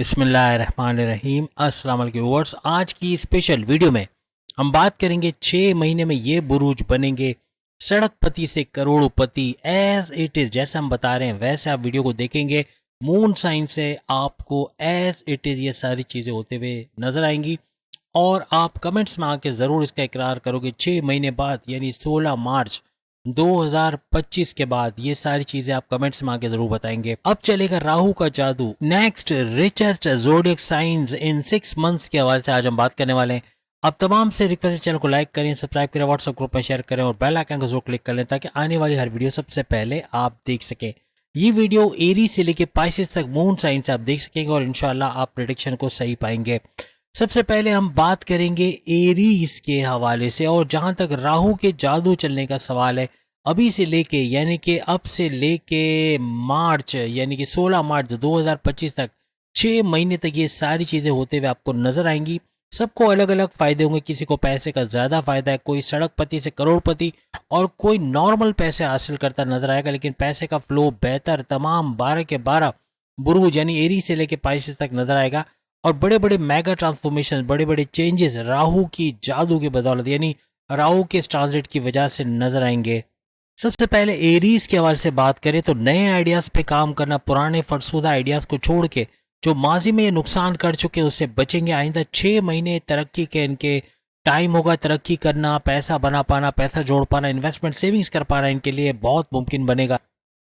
बिस्मिल्लाहिर्रहमानिर्रहीम। अस्सलाम वालेकुम व्यूअर्स। आज की स्पेशल वीडियो में हम बात करेंगे 6 महीने में ये बुरूज बनेंगे सड़कपति से करोड़पति। एज इट इज़ जैसे हम बता रहे हैं वैसे आप वीडियो को देखेंगे। मून साइन से आपको एज इट इज़ ये सारी चीज़ें होते हुए नज़र आएंगी और आप कमेंट्स में आके ज़रूर इसका इकरार करोगे 6 महीने बाद यानी 16 मार्च 2025 के बाद ये सारी चीजें आप कमेंट्स में आके जरूर बताएंगे। अब चलेगा राहु का जादू। नेक्स्ट रिचेस्ट जोडियक साइंस इन 6 मंथ्स के हवाले से आज हम बात करने वाले हैं। अब तमाम से रिक्वेस्ट है चैनल को लाइक करें, सब्सक्राइब करें, व्हाट्सएप ग्रुप में शेयर करें और बेल आइकन को जरूर क्लिक कर लें ताकि आने वाली हर वीडियो सबसे पहले आप देख सकें। ये वीडियो एरी से लेके पाइसेस तक मून साइन से आप देख सकेंगे और इंशाल्लाह आप प्रेडिक्शन को सही पाएंगे। सबसे पहले हम बात करेंगे एरीज के हवाले से और जहां तक राहु के जादू चलने का सवाल है अभी से लेके यानी कि अब से लेके मार्च यानी कि 16 मार्च 2025 तक 6 महीने तक ये सारी चीज़ें होते हुए आपको नजर आएंगी। सबको अलग अलग फायदे होंगे। किसी को पैसे का ज़्यादा फायदा है, कोई सड़कपति से करोड़पति और कोई नॉर्मल पैसे हासिल करता नजर आएगा, लेकिन पैसे का फ्लो बेहतर तमाम 12 के 12 बुरूज यानी एरी से लेके पाइसेस तक नजर आएगा और बड़े बड़े मेगा ट्रांसफॉर्मेशन, बड़े बड़े चेंजेस राहु की जादू की बदौलत यानी राहु के इस ट्रांजिट की वजह से नजर आएंगे। सबसे पहले एरीज के हवाले से बात करें तो नए आइडियाज पे काम करना, पुराने फरसुदा आइडियाज को छोड़ के जो माजी में ये नुकसान कर चुके उससे बचेंगे। आइंदा 6 महीने तरक्की के इनके टाइम होगा। तरक्की करना, पैसा बना पाना, पैसा जोड़ पाना, इन्वेस्टमेंट सेविंग्स कर पाना इनके लिए बहुत मुमकिन बनेगा।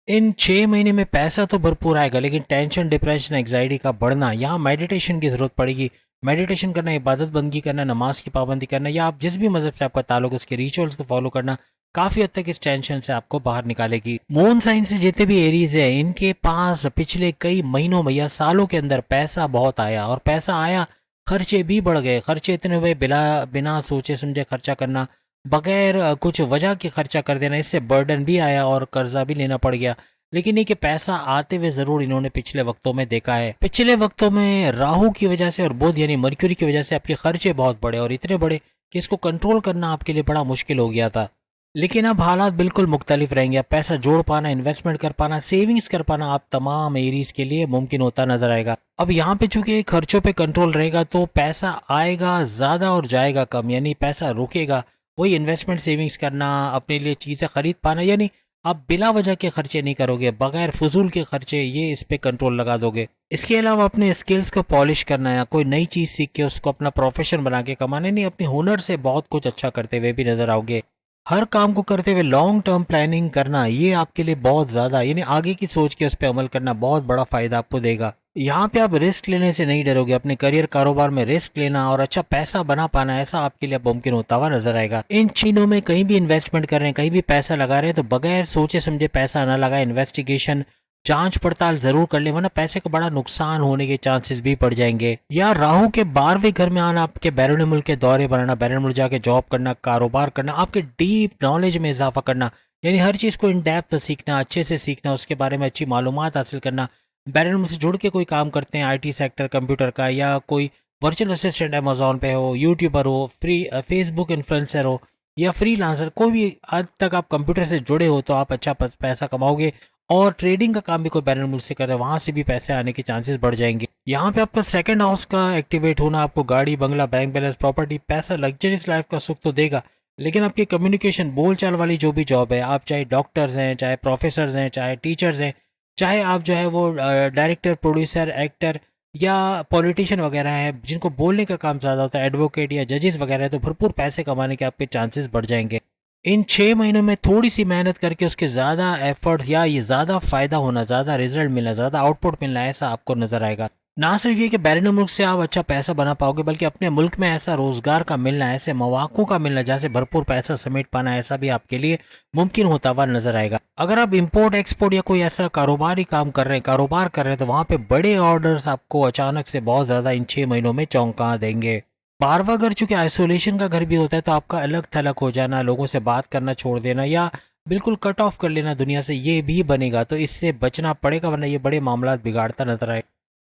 इन 6 महीने में पैसा तो भरपूर आएगा लेकिन टेंशन, डिप्रेशन, एग्जाइटी का बढ़ना, यहाँ मेडिटेशन की जरूरत पड़ेगी। मेडिटेशन करना, इबादत बंदगी करना, नमाज की पाबंदी करना या आप जिस भी मजहब से आपका ताल्लुक उसके रिचुअल्स को फॉलो करना काफी हद तक इस टेंशन से आपको बाहर निकालेगी। मून साइन से जितने भी एरीज है इनके पास पिछले कई महीनों में या सालों के अंदर पैसा बहुत आया और पैसा आया, खर्चे भी बढ़ गए। खर्चे इतने हुए बिना सोचे समझे खर्चा करना, बगैर कुछ वजह के खर्चा कर देना, इससे बर्डन भी आया और कर्जा भी लेना पड़ गया। लेकिन ये कि पैसा आते हुए जरूर इन्होंने पिछले वक्तों में देखा है। पिछले वक्तों में राहु की वजह से और बुध यानी मर्क्यूरी की वजह से आपके खर्चे बहुत बड़े और इतने बड़े कि इसको कंट्रोल करना आपके लिए बड़ा मुश्किल हो गया था। लेकिन अब हालात बिल्कुल मुख्तलिफ रहेंगे। अब पैसा जोड़ पाना, इन्वेस्टमेंट कर पाना, सेविंग्स कर पाना आप तमाम एरीज के लिए मुमकिन होता नजर आएगा। अब यहाँ पे चूंकि खर्चों पे कंट्रोल रहेगा तो पैसा आएगा ज्यादा और जाएगा कम, यानी पैसा रुकेगा। वही इन्वेस्टमेंट सेविंग्स करना, अपने लिए चीज़ें खरीद पाना, यानी आप बिला वजह के खर्चे नहीं करोगे, बगैर फजूल के खर्चे, ये इस पे कंट्रोल लगा दोगे। इसके अलावा अपने स्किल्स को पॉलिश करना या कोई नई चीज़ सीख के उसको अपना प्रोफेशन बना के कमाने, नहीं अपने हुनर से बहुत कुछ अच्छा करते हुए भी नजर आओगे। हर काम को करते हुए लॉन्ग टर्म प्लानिंग करना ये आपके लिए बहुत ज़्यादा यानी आगे की सोच के उस पर अमल करना बहुत बड़ा फ़ायदा आपको देगा। यहाँ पे आप रिस्क लेने से नहीं डरोगे। अपने करियर कारोबार में रिस्क लेना और अच्छा पैसा बना पाना ऐसा आपके लिए मुमकिन होता हुआ नजर आएगा। इन चीनों में कहीं भी इन्वेस्टमेंट कर रहे हैं, कहीं भी पैसा लगा रहे हैं तो बगैर सोचे समझे पैसा ना लगाए। इन्वेस्टिगेशन, जांच पड़ताल जरूर कर ले, वरना पैसे का बड़ा नुकसान होने के चांसेस भी बढ़ जाएंगे। या राहु के 12वें घर में आना, आपके बैरून मुल्क के दौरे बनाना, बैरून मुल्क जाके जॉब करना, कारोबार करना, आपके डीप नॉलेज में इजाफा करना, यानी हर चीज़ को इन डेप्थ सीखना, अच्छे से सीखना, उसके बारे में अच्छी मालूमात हासिल करना। बैरून मुल्क से जुड़ के कोई काम करते हैं आईटी सेक्टर, कंप्यूटर का, या कोई वर्चुअल असिस्टेंट अमेजोन पे हो, यूट्यूबर हो, फ्री फेसबुक इन्फ्लुएंसर हो या फ्रीलांसर, कोई भी आज तक आप कंप्यूटर से जुड़े हो तो आप अच्छा पैसा कमाओगे। और ट्रेडिंग का काम भी कोई बैरून मुल्क से कर रहा है, वहां से भी पैसे आने के चांसेस बढ़ जाएंगे। यहाँ पे आपका सेकंड हाउस का एक्टिवेट होना आपको गाड़ी, बंगला, बैंक बैलेंस, प्रॉपर्टी, पैसा, लग्जरीज लाइफ का सुख तो देगा, लेकिन आपकी कम्युनिकेशन, बोलचाल वाली जो भी जॉब है, आप चाहे डॉक्टर्स हैं, चाहे प्रोफेसर हैं, चाहे टीचर्स हैं, चाहे आप जो है वो डायरेक्टर, प्रोड्यूसर, एक्टर या पॉलिटिशियन वगैरह हैं जिनको बोलने का काम ज़्यादा होता है, एडवोकेट या जजेस वगैरह है, तो भरपूर पैसे कमाने के आपके चांसेस बढ़ जाएंगे। इन 6 महीनों में थोड़ी सी मेहनत करके उसके ज़्यादा एफर्ट्स या ये ज़्यादा फ़ायदा होना, ज़्यादा रिजल्ट मिलना, ज़्यादा आउटपुट मिलना ऐसा आपको नज़र आएगा। ना सिर्फ ये कि बैरून मुल्क से आप अच्छा पैसा बना पाओगे बल्कि अपने मुल्क में ऐसा रोज़गार का मिलना, ऐसे मौक़ों का मिलना जहाँ से भरपूर पैसा समेट पाना, ऐसा भी आपके लिए मुमकिन होता हुआ नज़र आएगा। अगर आप इम्पोर्ट एक्सपोर्ट या कोई ऐसा कारोबारी काम कर रहे हैं, कारोबार कर रहे हैं, तो वहाँ पे बड़े ऑर्डर्स आपको अचानक से बहुत ज़्यादा इन 6 महीनों में चौंका देंगे। 12वां घर चूंकि आइसोलेशन का घर भी होता है तो आपका अलग थलग हो जाना, लोगों से बात करना छोड़ देना या बिल्कुल कट ऑफ कर लेना दुनिया से, ये भी बनेगा, तो इससे बचना पड़ेगा वरना ये बड़े मामला बिगाड़ता नजर आए।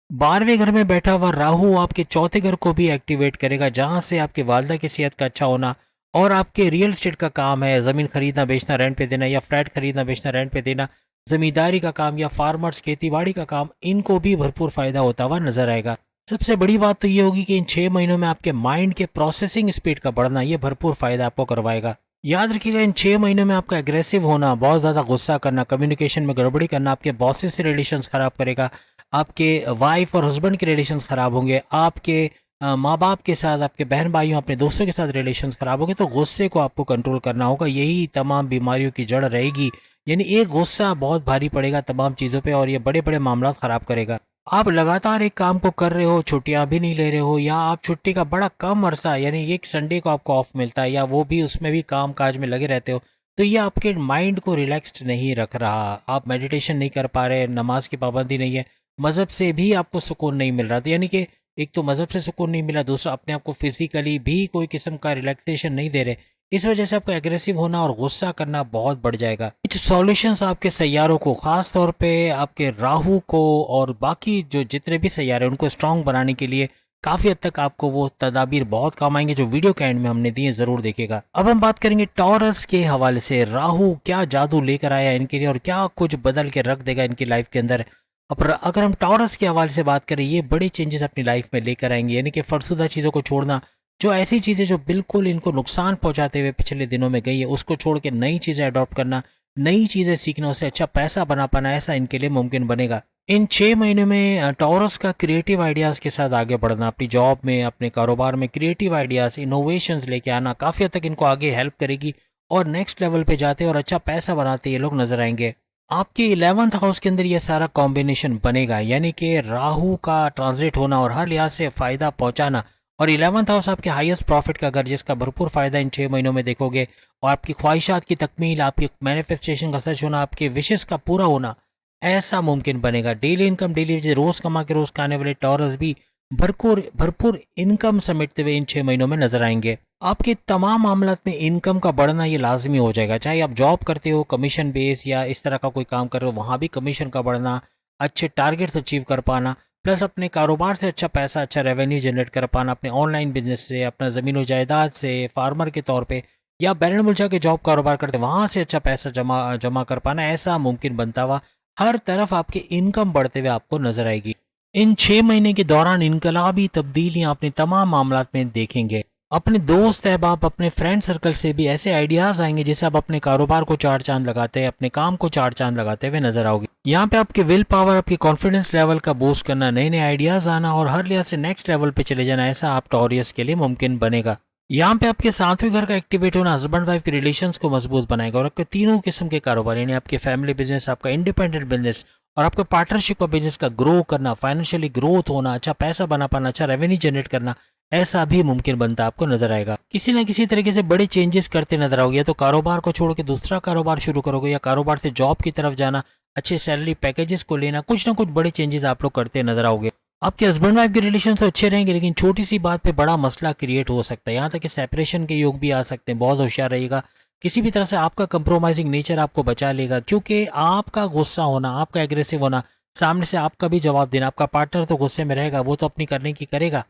12वें घर में बैठा हुआ राहु आपके चौथे घर को भी एक्टिवेट करेगा जहां से आपके वालदा की सेहत का अच्छा होना और आपके रियल एस्टेट का काम है, ज़मीन खरीदना बेचना, रेंट पे देना या फ्लैट खरीदना बेचना, रेंट पे देना, जमींदारी का काम या फार्मर्स खेतीबाड़ी का काम, इनको भी भरपूर फायदा होता हुआ नजर आएगा। सबसे बड़ी बात तो ये होगी कि इन 6 महीनों में आपके माइंड के प्रोसेसिंग स्पीड का बढ़ना ये भरपूर फायदा आपको करवाएगा। याद रखिएगा, इन 6 महीनों में आपका एग्रेसिव होना, बहुत ज्यादा गुस्सा करना, कम्युनिकेशन में गड़बड़ी करना आपके बॉसेस से रिलेशंस खराब करेगा, आपके वाइफ और हस्बैंड के रिलेशंस खराब होंगे, आपके माँ बाप के साथ, आपके बहन भाइयों, अपने दोस्तों के साथ रिलेशंस खराब होंगे। तो गुस्से को आपको कंट्रोल करना होगा, यही तमाम बीमारियों की जड़ रहेगी। यानी एक गुस्सा बहुत भारी पड़ेगा तमाम चीज़ों पे और ये बड़े बड़े मामला खराब करेगा। आप लगातार एक काम को कर रहे हो, छुट्टियां भी नहीं ले रहे हो, या आप छुट्टी का बड़ा कम अरसा यानी एक संडे को आपको ऑफ मिलता है, या वो भी उसमें भी काम काज में लगे रहते हो, तो ये आपके माइंड को रिलैक्स्ड नहीं रख रहा। आप मेडिटेशन नहीं कर पा रहे, नमाज की पाबंदी नहीं है, मज़हब से भी आपको सुकून नहीं मिल रहा। तो यानी कि एक तो मज़हब से सुकून नहीं मिला, दूसरा अपने आप को फिजिकली भी कोई किस्म का रिलैक्सेशन नहीं दे रहे। इस वजह से आपको एग्रेसिव होना और गुस्सा करना बहुत बढ़ जाएगा। कुछ सॉल्यूशंस आपके सैयारों को, खास तौर पे आपके राहु को और बाकी जो जितने भी सैयारे उनको स्ट्रांग बनाने के लिए काफी हद तक आपको वो तदाबीर बहुत काम आएंगे जो वीडियो के एंड में हमने दिए, जरूर देखेगा। अब हम बात करेंगे टॉरस के हवाले से, राहु क्या जादू लेकर आया इनके लिए और क्या कुछ बदल के रख देगा इनकी लाइफ के अंदर। अब अगर हम टॉरस के हवाले से बात करें, ये बड़ी चेंजेस अपनी लाइफ में लेकर आएंगे, यानी कि फरसुदा चीज़ों को छोड़ना, जो ऐसी चीज़ें जो बिल्कुल इनको नुकसान पहुंचाते हुए पिछले दिनों में गई है उसको छोड़ के नई चीज़ें अडॉप्ट करना, नई चीज़ें सीखना, उससे अच्छा पैसा बना पाना, ऐसा इनके लिए मुमकिन बनेगा। इन 6 महीने में टॉरस का क्रिएटिव आइडियाज़ के साथ आगे बढ़ना, अपनी जॉब में, अपने कारोबार में क्रिएटिव आइडियाज़, इनोवेशंस लेके आना काफ़ी हद तक इनको आगे हेल्प करेगी और नेक्स्ट लेवल पे जाते और अच्छा पैसा बनाते ये लोग नजर आएंगे। आपके 11th हाउस के अंदर ये सारा कॉम्बिनेशन बनेगा, यानी कि राहु का ट्रांजिट होना और हर लिहाज से फायदा पहुंचाना, और 11th हाउस आपके हाईएस्ट प्रॉफिट का घर, जिसका भरपूर फायदा इन 6 महीनों में देखोगे। और आपकी ख्वाहिशात की तकमील, आपकी मैनिफेस्टेशन का सच होना, आपके विशेष का पूरा होना, ऐसा मुमकिन बनेगा। डेली इनकम डेली रोज कमा के रोज खाने वाले टॉरस भी भरपूर भरपूर इनकम समेटते हुए इन 6 महीनों में नजर आएंगे। आपके तमाम मामलात में इनकम का बढ़ना ये लाजमी हो जाएगा, चाहे आप जॉब करते हो कमीशन बेस या इस तरह का कोई काम कर रहे हो, वहाँ भी कमीशन का बढ़ना, अच्छे टारगेट्स अचीव कर पाना, प्लस अपने कारोबार से अच्छा पैसा, अच्छा रेवेन्यू जनरेट कर पाना, अपने ऑनलाइन बिजनेस से, अपना ज़मीन जायदाद से, फार्मर के तौर पे, या बैरन मुल्क जाके जॉब कारोबार करते वहाँ से अच्छा पैसा जमा जमा कर पाना, ऐसा मुमकिन बनता हुआ हर तरफ आपकी इनकम बढ़ते हुए आपको नजर आएगी। इन 6 महीने के दौरान इनकलाबी तब्दीलियां अपने तमाम मामलात में देखेंगे। अपने दोस्त अहबाब, अपने फ्रेंड सर्कल से भी ऐसे आइडियाज आएंगे जिससे आप अपने कारोबार को चार चांद लगाते हैं, अपने काम को चार चांद लगाते हुए नजर आओगे। यहाँ पे आपके विल पावर, आपकी कॉन्फिडेंस लेवल का बूस्ट करना, नए नए आइडियाज आना और हर लिहाज से नेक्स्ट लेवल पे चले जाना, ऐसा आप टॉरियस के लिए मुमकिन बनेगा। यहाँ पे आपके सातवें घर का एक्टिवेट होना हस्बैंड वाइफ के रिलेशंस को मजबूत बनाएगा और आपके तीनों किस्म के कारोबार, यानी आपके फैमिली बिजनेस, आपका इंडिपेंडेंट बिजनेस और आपका पार्टनरशिप का बिजनेस का ग्रो करना, फाइनेंशियली ग्रोथ होना, अच्छा पैसा बना पाना, अच्छा रेवेन्यू जनरेट करना, ऐसा भी मुमकिन बनता आपको नजर आएगा। किसी ना किसी तरीके से बड़े चेंजेस करते नजर आओगे, या तो कारोबार को छोड़ के दूसरा कारोबार शुरू करोगे, या कारोबार से जॉब की तरफ जाना, अच्छे सैलरी पैकेजेस को लेना, कुछ ना कुछ बड़े चेंजेस आप लोग करते नजर आओगे। आपके हस्बैंड वाइफ के रिलेशन तो अच्छे रहेंगे, लेकिन छोटी सी बात पे बड़ा मसला क्रिएट हो सकता है, यहाँ तक कि सेपरेशन के योग भी आ सकते हैं। बहुत होशियार रहिएगा, किसी भी तरह से आपका कंप्रोमाइजिंग नेचर आपको बचा लेगा, क्योंकि आपका गुस्सा होना, आपका एग्रेसिव होना, सामने से आपका भी जवाब देना, आपका पार्टनर तो गुस्से में रहेगा, वो तो अपनी करने की करेगा,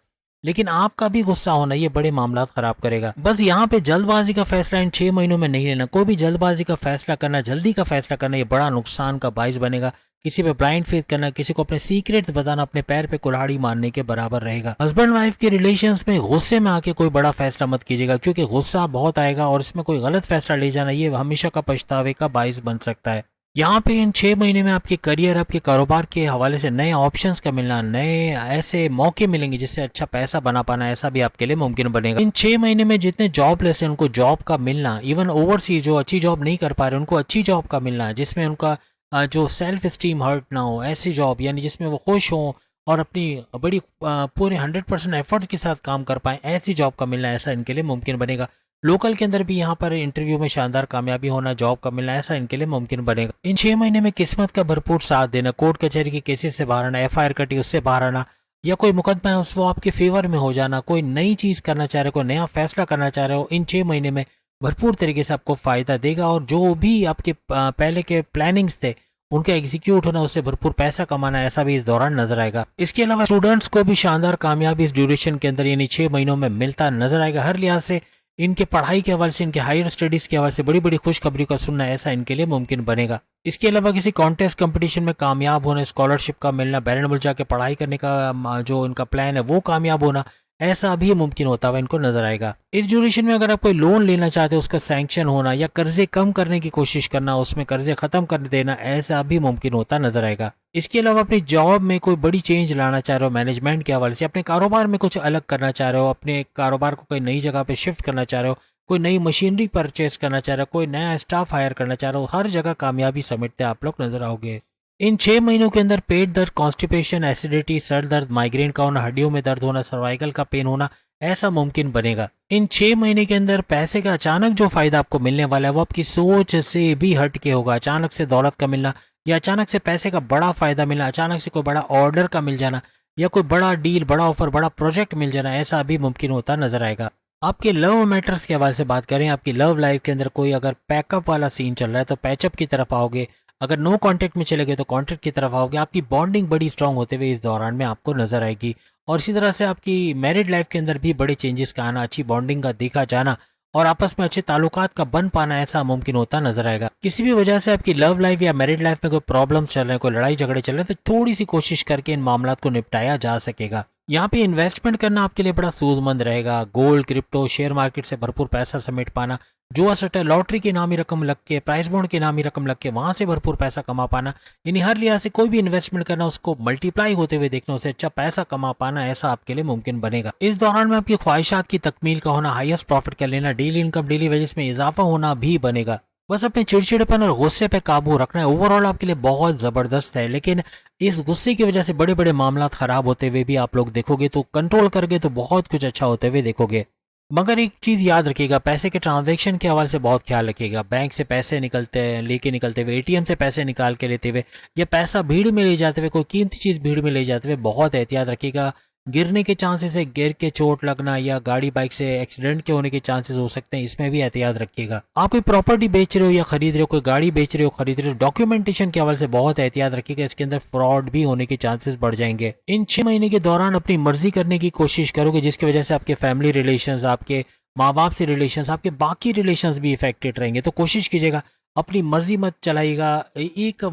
लेकिन आपका भी गुस्सा होना ये बड़े मामला खराब करेगा। बस यहाँ पे जल्दबाजी का फैसला इन 6 महीनों में नहीं लेना। कोई भी जल्दबाजी का फैसला करना, जल्दी का फैसला करना, ये बड़ा नुकसान का बाइस बनेगा। किसी पे ब्लाइंड फेथ करना, किसी को अपने सीक्रेट्स बताना, अपने पैर पे कुल्हाड़ी मारने के बराबर रहेगा। हस्बैंड वाइफ के रिलेशंस में गुस्से में आके कोई बड़ा फैसला मत कीजिएगा, क्योंकि गुस्सा बहुत आएगा और इसमें कोई गलत फैसला ले जाना ये हमेशा का पछतावे का बाइस बन सकता है। यहाँ पे इन 6 महीने में आपके करियर, आपके कारोबार के हवाले से नए ऑप्शंस का मिलना, नए ऐसे मौके मिलेंगे जिससे अच्छा पैसा बना पाना, ऐसा भी आपके लिए मुमकिन बनेगा। इन 6 महीने में जितने जॉबलेस हैं उनको जॉब का मिलना, इवन ओवरसीज जो अच्छी जॉब नहीं कर पा रहे उनको अच्छी जॉब का मिलना, जिसमें उनका जो सेल्फ स्टीम हर्ट ना हो, ऐसी जॉब यानी जिसमें वो खुश हों और अपनी बड़ी पूरे 100% एफर्ट्स के साथ काम कर पाएं, ऐसी जॉब का मिलना, ऐसा इनके लिए मुमकिन बनेगा। लोकल के अंदर भी यहाँ पर इंटरव्यू में शानदार कामयाबी होना, जॉब का मिलना, ऐसा इनके लिए मुमकिन बनेगा। इन 6 महीने में किस्मत का भरपूर साथ देना, कोर्ट कचहरी के केसेस से बाहर आना, FIR कटी उससे बाहर आना, या कोई मुकदमा है वो आपके फेवर में हो जाना, कोई नई चीज करना चाह रहे हो, कोई नया फैसला करना चाह रहे हो, इन 6 महीने में भरपूर तरीके से आपको फायदा देगा। और जो भी आपके पहले के प्लानिंग्स थे उनके एग्जीक्यूट होना, उससे भरपूर पैसा कमाना, ऐसा भी इस दौरान नजर आएगा। इसके अलावा स्टूडेंट्स को भी शानदार कामयाबी इस ड्यूरेशन के अंदर यानी 6 महीनों में मिलता नजर आएगा। हर लिहाज से इनके पढ़ाई के हवाले से, इनके हायर स्टडीज़ के हवाले से बड़ी बड़ी खुशखबरी का सुनना ऐसा इनके लिए मुमकिन बनेगा। इसके अलावा किसी कॉन्टेस्ट कंपटीशन में कामयाब होना, स्कॉलरशिप का मिलना, बैरन मुल्क जाके पढ़ाई करने का जो इनका प्लान है वो कामयाब होना, ऐसा भी मुमकिन होता हुआ इनको नजर आएगा। इस ड्यूरेशन में अगर आप कोई लोन लेना चाहते हो, उसका सैंक्शन होना या कर्जे कम करने की कोशिश करना, उसमें कर्जे खत्म कर देना, ऐसा भी मुमकिन होता नजर आएगा। इसके अलावा अपनी जॉब में कोई बड़ी चेंज लाना चाह रहे हो मैनेजमेंट के हवाले से, अपने कारोबार में कुछ अलग करना चाह रहे हो, अपने कारोबार को कोई नई जगह पे शिफ्ट करना चाह रहे हो, कोई नई मशीनरी परचेस करना चाह रहे हो, कोई नया स्टाफ हायर करना चाह रहे हो, हर जगह कामयाबी समेटते आप लोग नजर आओगे। इन 6 महीनों के अंदर पेट दर्द, कॉन्स्टिपेशन, एसिडिटी, सर दर्द, माइग्रेन का होना, हड्डियों में दर्द होना, सर्वाइकल का पेन होना, ऐसा मुमकिन बनेगा। इन 6 महीने के अंदर पैसे का अचानक जो फायदा आपको मिलने वाला है वो आपकी सोच से भी हट के होगा। अचानक से दौलत का मिलना या अचानक से पैसे का बड़ा फायदा मिलना, अचानक से कोई बड़ा ऑर्डर का मिल जाना या कोई बड़ा डील, बड़ा ऑफर, बड़ा प्रोजेक्ट मिल जाना, ऐसा भी मुमकिन होता नजर आएगा। आपके लव मैटर्स के हवाले से बात करें, आपकी लव लाइफ के अंदर कोई अगर पैकअप वाला सीन चल रहा है तो पैचअप की तरफ आओगे, अगर नो कांटेक्ट में चले गए तो कांटेक्ट की तरफ आओगे। आपकी बॉन्डिंग बड़ी स्ट्रांग होते हुए इस दौरान में आपको नजर आएगी। और इसी तरह से आपकी मैरिड लाइफ के अंदर भी बड़े चेंजेस का आना, अच्छी बॉन्डिंग का देखा जाना और आपस में अच्छे ताल्लुकात का बन पाना, ऐसा मुमकिन होता नजर आएगा। किसी भी वजह से आपकी लव लाइफ या मैरिड लाइफ में कोई प्रॉब्लम चल रहे हैं, कोई लड़ाई झगड़े चल रहे हैं, तो थोड़ी सी कोशिश करके इन मामला को निपटाया जा सकेगा। यहाँ पे इन्वेस्टमेंट करना आपके लिए बड़ा सूदमंद रहेगा। गोल्ड, क्रिप्टो, शेयर मार्केट से भरपूर पैसा समेट पाना, जुआ सट्टा, लॉटरी की नामी रकम लग के, प्राइस बॉन्ड की नामी रकम लग के वहां से भरपूर पैसा कमा पाना, यानी हर लिहाज से कोई भी इन्वेस्टमेंट करना, उसको मल्टीप्लाई होते हुए देखना, उससे अच्छा पैसा कमा पाना, ऐसा आपके लिए मुमकिन बनेगा। इस दौरान में आपकी ख्वाहिशात की तकमील का होना, हाईएस्ट प्रॉफिट कर लेना, डेली इनकम, डेली वेजेस में इजाफा होना भी बनेगा। बस अपने चिड़चिड़ेपन और गुस्से पे काबू रखना है। ओवरऑल आपके लिए बहुत जबरदस्त है, लेकिन इस गुस्से की वजह से बड़े बड़े मामला खराब होते हुए भी आप लोग देखोगे तो कंट्रोल करके तो बहुत कुछ अच्छा होते हुए देखोगे। मगर एक चीज याद रखिएगा, पैसे के ट्रांजैक्शन के हवाले से बहुत ख्याल रखिएगा। बैंक से पैसे निकलते हैं, लेके निकलते हुए, एटीएम से पैसे निकाल के लेते हुए या पैसा भीड़ में ले जाते हुए, कोई कीमती चीज भीड़ में ले जाते हुए बहुत एहतियात रखिएगा। गिरने के चांसेस है, गिर के चोट लगना या गाड़ी बाइक से एक्सीडेंट के होने के चांसेस हो सकते हैं, इसमें भी एहतियात रखिएगा। आप कोई प्रॉपर्टी बेच रहे हो या खरीद रहे हो, कोई गाड़ी बेच रहे हो, खरीद रहे हो, डॉक्यूमेंटेशन के हवाले से बहुत एहतियात रखिएगा, इसके अंदर फ्रॉड भी होने के चांसेस बढ़ जाएंगे। इन 6 महीने के दौरान अपनी मर्जी करने की कोशिश करोगे, जिसकी वजह से आपके फैमिली रिलेशंस, आपके माँ बाप से रिलेशंस, आपके बाकी रिलेशंस भी इफेक्टेड रहेंगे। तो कोशिश कीजिएगा अपनी मर्जी मत चलाइएगा। एक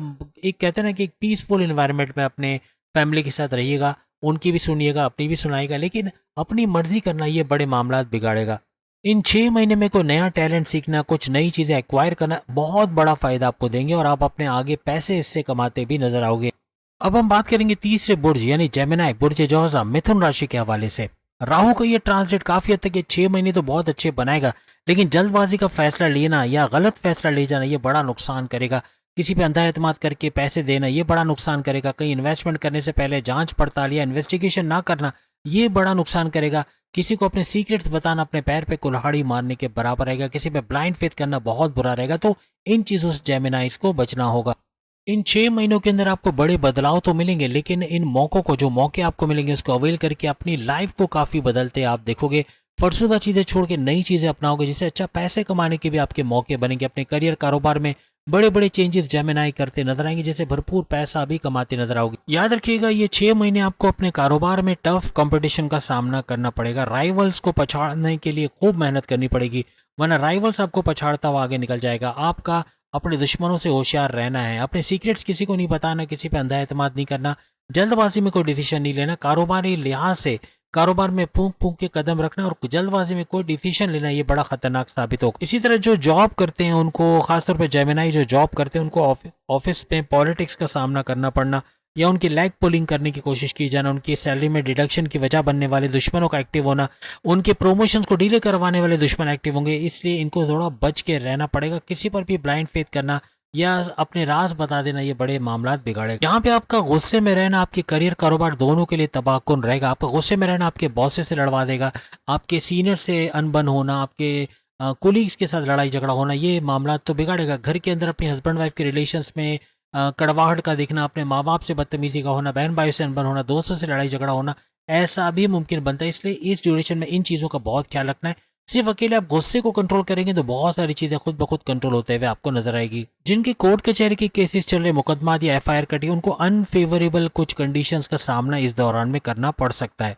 एक कहते हैं ना कि एक पीसफुल इन्वायरमेंट में अपने फैमिली के साथ रहिएगा, उनकी भी सुनिएगा, अपनी भी सुनाएगा, लेकिन अपनी मर्जी करना ये बड़े मामला बिगाड़ेगा। इन 6 महीने में कोई नया टैलेंट सीखना, कुछ नई चीजें एक्वायर करना बहुत बड़ा फायदा आपको देंगे और आप अपने आगे पैसे इससे कमाते भी नजर आओगे। अब हम बात करेंगे तीसरे बुर्ज यानी जेमिनाई, बुर्ज जोहरा, मिथुन राशि के हवाले से। राहु का ये ट्रांसलेट काफी हद तक ये 6 महीने तो बहुत अच्छे बनाएगा, लेकिन जल्दबाजी का फैसला लेना या गलत फैसला ले जाना ये बड़ा नुकसान करेगा। किसी पे अंधा एतमाद करके पैसे देना ये बड़ा नुकसान करेगा। कहीं इन्वेस्टमेंट करने से पहले जांच पड़ताल या इन्वेस्टिगेशन ना करना ये बड़ा नुकसान करेगा। किसी को अपने सीक्रेट्स बताना अपने पैर पे कुल्हाड़ी मारने के बराबर रहेगा। किसी पे ब्लाइंड फेथ करना बहुत बुरा रहेगा। तो इन चीजों से जेमिनाइज को बचना होगा। इन 6 महीनों के अंदर आपको बड़े बदलाव तो मिलेंगे, लेकिन इन मौकों को, जो मौके आपको मिलेंगे उसको अवेल करके अपनी लाइफ को काफी बदलते आप देखोगे। फरसुदा चीजें छोड़ के नई चीजें अपनाओगे, जिससे अच्छा पैसे कमाने के भी आपके मौके बनेंगे। अपने करियर, कारोबार में बड़े बड़े चेंजेस जेमिनाई करते नजर आएंगे, जैसे भरपूर पैसा भी कमाते नजर आओगे। याद रखिएगा ये 6 महीने आपको अपने कारोबार में टफ कंपटीशन का सामना करना पड़ेगा। राइवल्स को पछाड़ने के लिए खूब मेहनत करनी पड़ेगी, वरना राइवल्स आपको पछाड़ता हुआ आगे निकल जाएगा। आपका अपने दुश्मनों से होशियार रहना है। अपने सीक्रेट्स किसी को नहीं बताना, किसी पे अंधा एतमाद नहीं करना, जल्दबाजी में कोई डिसीजन नहीं लेना। कारोबारी लिहाज से कारोबार में फूंक फूंक के कदम रखना और जल्दबाजी में कोई डिसीजन लेना ये बड़ा खतरनाक साबित होगा। इसी तरह जो जॉब करते हैं उनको, खासतौर पर जेमिनाई जो जॉब करते हैं उनको ऑफिस में पॉलिटिक्स का सामना करना पड़ना या उनकी लैग पुलिंग करने की कोशिश की जाना, उनकी सैलरी में डिडक्शन की वजह बनने वाले दुश्मनों का एक्टिव होना, उनके प्रमोशंस को डिले करवाने वाले दुश्मन एक्टिव होंगे। इसलिए इनको थोड़ा बच के रहना पड़ेगा। किसी पर भी ब्लाइंड फेथ करना या अपने राज बता देना ये बड़े मामला बिगाड़ेगा। यहाँ पे आपका गुस्से में रहना आपके करियर, कारोबार दोनों के लिए तबाहकुन रहेगा। आपका गुस्से में रहना आपके बॉसेस से लड़वा देगा, आपके सीनियर से अनबन होना, आपके कोलीग्स के साथ लड़ाई झगड़ा होना, ये मामला तो बिगाड़ेगा। घर के अंदर अपने हस्बैंड वाइफ के रिलेशंस में कड़वाहट का दिखना, अपने माँ बाप से बदतमीजी का होना, बहन भाई से अनबन होना, दोस्तों से लड़ाई झगड़ा होना, ऐसा भी मुमकिन बनता है। इसलिए इस ड्यूरेशन में इन चीज़ों का बहुत ख्याल रखना है। सिर्फ अकेले आप गुस्से को कंट्रोल करेंगे तो बहुत सारी चीजें खुद ब खुद कंट्रोल होते हुए आपको नजर आएगी। जिनके कोर्ट कचहरी के केसेस चल रहे, मुकदमा या एफआईआर कटी, उनको अनफेवरेबल कुछ कंडीशंस का सामना इस दौरान में करना पड़ सकता है।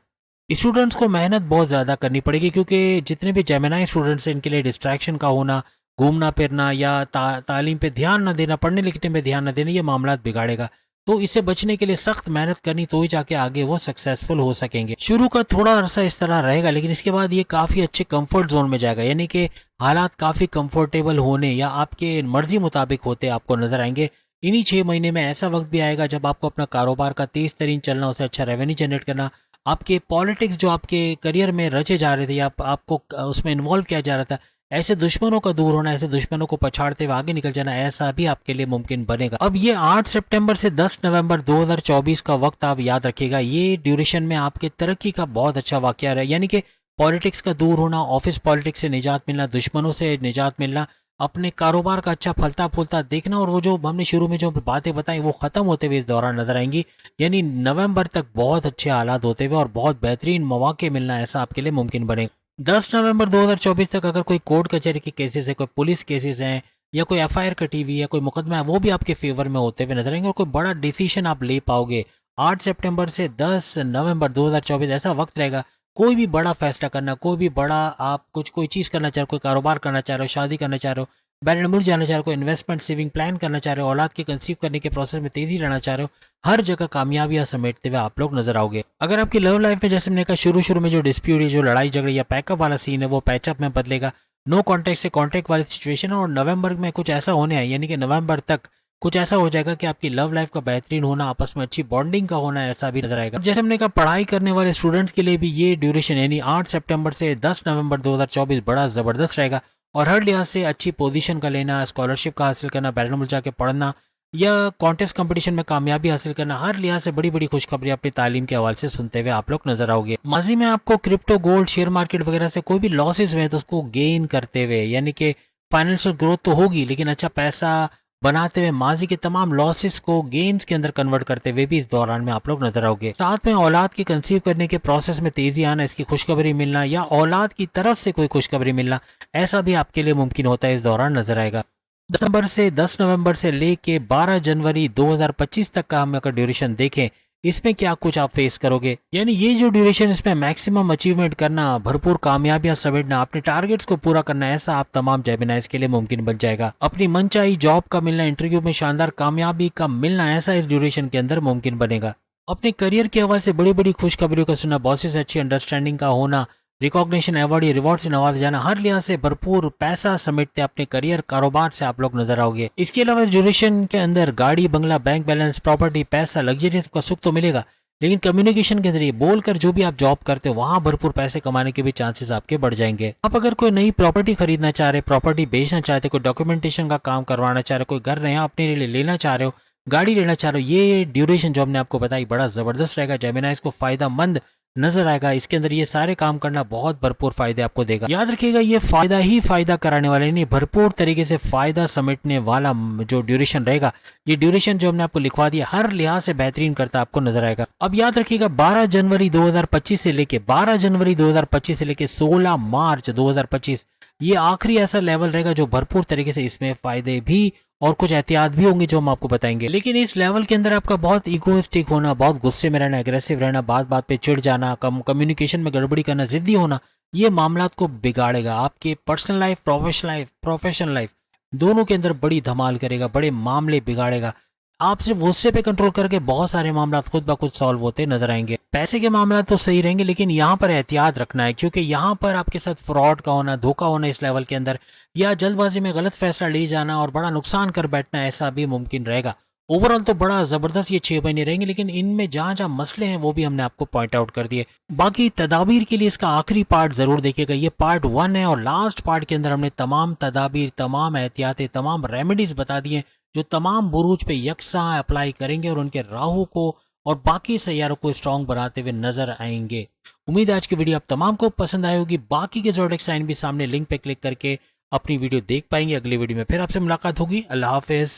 स्टूडेंट्स को मेहनत बहुत ज़्यादा करनी पड़ेगी, क्योंकि जितने भी जेमिनाई स्टूडेंट्स हैं इनके लिए डिस्ट्रैक्शन का होना, घूमना फिरना या तालीम पे ध्यान ना देना, पढ़ने लिखने पे ध्यान ना देना, ये मामला बिगाड़ेगा। तो इससे बचने के लिए सख्त मेहनत करनी, तो ही जाके आगे वो सक्सेसफुल हो सकेंगे। शुरू का थोड़ा अरसा इस तरह रहेगा, लेकिन इसके बाद ये काफ़ी अच्छे कंफर्ट जोन में जाएगा, यानी कि हालात काफ़ी कंफर्टेबल होने या आपके मर्जी मुताबिक होते आपको नजर आएंगे। इन्हीं 6 महीने में ऐसा वक्त भी आएगा जब आपको अपना कारोबार का तेज तरीन चलना, उसे अच्छा रेवेन्यू जनरेट करना, आपके पॉलिटिक्स जो आपके करियर में रचे जा रहे थे या आपको उसमें इन्वॉल्व किया जा रहा था, ऐसे दुश्मनों का दूर होना, ऐसे दुश्मनों को पछाड़ते हुए आगे निकल जाना, ऐसा भी आपके लिए मुमकिन बनेगा। अब ये 8 सितंबर से 10 नवंबर 2024 का वक्त आप याद रखिएगा, ये ड्यूरेशन में आपके तरक्की का बहुत अच्छा वाकया रहा, यानी कि पॉलिटिक्स का दूर होना, ऑफिस पॉलिटिक्स से निजात मिलना, दुश्मनों से निजात मिलना, अपने कारोबार का अच्छा फलता फूलता देखना, और वो जो हमने शुरू में जो बातें बताई वो खत्म होते हुए इस दौरान नजर आएंगी। यानी नवंबर तक बहुत अच्छे हालात होते हुए और बहुत बेहतरीन मौके मिलना, ऐसा आपके लिए मुमकिन बनेगा। 10 नवंबर 2024 तक अगर कोई कोर्ट कचहरी के केसेस है, कोई पुलिस केसेस हैं, या कोई एफआईआर कटी हुई है, कोई मुकदमा है, वो भी आपके फेवर में होते हुए नजर आएंगे और कोई बड़ा डिसीजन आप ले पाओगे। 8 सितंबर से 10 नवंबर 2024 ऐसा वक्त रहेगा, कोई भी बड़ा फैसला करना, कोई भी बड़ा आप कोई चीज़ करना चाह रहे हो, कोई कारोबार करना चाह रहे हो, शादी करना चाह रहे हो, बैरन मुल्क जाना चाह रहे हो, कोई इन्वेस्टमेंट सेविंग प्लान करना चाह रहे हो, औलाद के कंसीव करने के प्रोसेस में तेजी लाना चाह रहे हो, हर जगह कामयाबियां समेटते हुए आप लोग नजर आओगे। अगर आपकी लव लाइफ में जैसे मैंने कहा शुरू में जो डिस्प्यूट है, जो लड़ाई झगड़े या पैकअप वाला सीन है, वो पैचअप में बदलेगा, नो कॉन्टेक्ट से कॉन्टेक्ट वाली सिचुएशन है, और नवंबर में कुछ ऐसा होने है, यानी कि नवंबर तक कुछ ऐसा हो जाएगा कि आपकी लव लाइफ का बेहतरीन होना, आपस में अच्छी बॉन्डिंग का होना, ऐसा भी नजर आएगा। जैसे हमने कहा पढ़ाई करने वाले स्टूडेंट्स के लिए भी ये ड्यूरेशन यानी 8 सितंबर से 10 नवंबर 2024 बड़ा जबरदस्त रहेगा, और हर लिहाज से अच्छी पोजीशन का लेना, स्कॉलरशिप का हासिल करना, बैरन मुल्क जाके पढ़ना या कॉन्टेस्ट कंपटीशन में कामयाबी हासिल करना, हर लिहाज से बड़ी बड़ी खुशखबरी अपनी तालीम के हवाले से सुनते हुए आप लोग नजर आओगे। माजी में आपको क्रिप्टो, गोल्ड, शेयर मार्केट वगैरह से कोई भी लॉसेस हुए तो उसको गेन करते हुए, यानी कि फाइनेंशियल ग्रोथ तो होगी लेकिन अच्छा पैसा बनाते हुए माजी के तमाम लॉसेस को गेन्स के अंदर कन्वर्ट करते हुए भी इस दौरान में आप लोग नजर आओगे। साथ में औलाद की कंसीव करने के प्रोसेस में तेजी आना, इसकी खुशखबरी मिलना या औलाद की तरफ से कोई खुशखबरी मिलना, ऐसा भी आपके लिए मुमकिन होता है, इस दौरान नजर आएगा। 10 नवंबर से लेके 12 जनवरी 2025 तक का हम अगर ड्यूरेशन देखें, इसमें क्या कुछ आप फेस करोगे, यानी ये जो ड्यूरेशन, इसमें मैक्सिमम अचीवमेंट करना, भरपूर कामयाबियां समेटना, अपने टारगेट्स को पूरा करना, ऐसा आप तमाम जेमिनाइज के लिए मुमकिन बन जाएगा। अपनी मनचाही जॉब का मिलना, इंटरव्यू में शानदार कामयाबी का मिलना, ऐसा इस ड्यूरेशन के अंदर मुमकिन बनेगा। अपने करियर के हवाले से बड़ी बड़ी खुशखबरियों का सुनना, बॉसेस से अच्छी अंडरस्टैंडिंग का होना, रिकॉग्निशन, अवार्ड या रिवॉर्ड से नवाजा जाना, हर लिहाज से भरपूर पैसा समेटते अपने करियर कारोबार से आप लोग नजर आओगे। इसके अलावा ड्यूरेशन के अंदर गाड़ी, बंगला, बैंक बैलेंस, प्रॉपर्टी, पैसा, लग्जरीज का सुख तो मिलेगा, लेकिन कम्युनिकेशन के जरिए बोलकर जो भी आप जॉब करते हो वहां भरपूर पैसे कमाने के भी चांसेस आपके बढ़ जाएंगे। आप अगर कोई नई प्रॉपर्टी खरीदना चाह रहे, प्रॉपर्टी बेचना चाहते, कोई डॉक्यूमेंटेशन का काम करवाना चाह रहे, कोई घर नया अपने लिए लेना चाह रहे हो, गाड़ी लेना चाह रहे हो, ये ड्यूरेशन जो हमने आपको बताई बड़ा जबरदस्त रहेगा, जेमिनाइज को फायदा मंद नजर आएगा। इसके अंदर ये सारे काम करना बहुत भरपूर फायदे आपको देगा। याद रखिएगा ये फायदा ही फायदा कराने वाले नहीं, भरपूर तरीके से फायदा समेटने वाला जो ड्यूरेशन रहेगा, ये ड्यूरेशन जो हमने आपको लिखवा दिया हर लिहाज से बेहतरीन करता आपको नजर आएगा। अब याद रखिएगा 12 जनवरी 2025 से लेके 16 मार्च 2025 ये आखिरी ऐसा लेवल रहेगा जो भरपूर तरीके से इसमें फायदे भी और कुछ एहतियात भी होंगे जो हम आपको बताएंगे। लेकिन इस लेवल के अंदर आपका बहुत इगोइस्टिक होना, बहुत गुस्से में रहना, एग्रेसिव रहना, बात बात पे चिढ़ जाना, कम्युनिकेशन में गड़बड़ी करना, जिद्दी होना, ये मामलात को बिगाड़ेगा। आपके पर्सनल लाइफ, प्रोफेशनल लाइफ दोनों के अंदर बड़ी धमाल करेगा, बड़े मामले बिगाड़ेगा। आप सिर्फ गुस्से पे कंट्रोल करके बहुत सारे मामला खुद ब खुद सॉल्व होते नजर आएंगे। पैसे के मामला तो सही रहेंगे, लेकिन यहाँ पर एहतियात रखना है, क्योंकि यहाँ पर आपके साथ फ्रॉड का होना, धोखा होना इस लेवल के अंदर, या जल्दबाजी में गलत फैसला ले जाना और बड़ा नुकसान कर बैठना, ऐसा भी मुमकिन रहेगा। ओवरऑल तो बड़ा जबरदस्त ये 6 महीने रहेंगे, लेकिन इनमें जहां जहां मसले हैं वो भी हमने आपको पॉइंट आउट कर दिए। बाकी तदाबीर के लिए इसका आखिरी पार्ट जरूर देखिएगा, ये पार्ट 1 है, और लास्ट पार्ट के अंदर हमने तमाम तदाबीर, तमाम एहतियातें, तमाम रेमेडीज बता दिए जो तमाम बुरूज पे यकसा अप्लाई करेंगे और उनके राहु को और बाकी सैयारों को स्ट्रॉन्ग बनाते हुए नजर आएंगे। उम्मीद है आज की वीडियो आप तमाम को पसंद आई होगी। बाकी के ज़ोडिएक साइन भी सामने लिंक पे क्लिक करके अपनी वीडियो देख पाएंगे। अगली वीडियो में फिर आपसे मुलाकात होगी। अल्लाह हाफिज।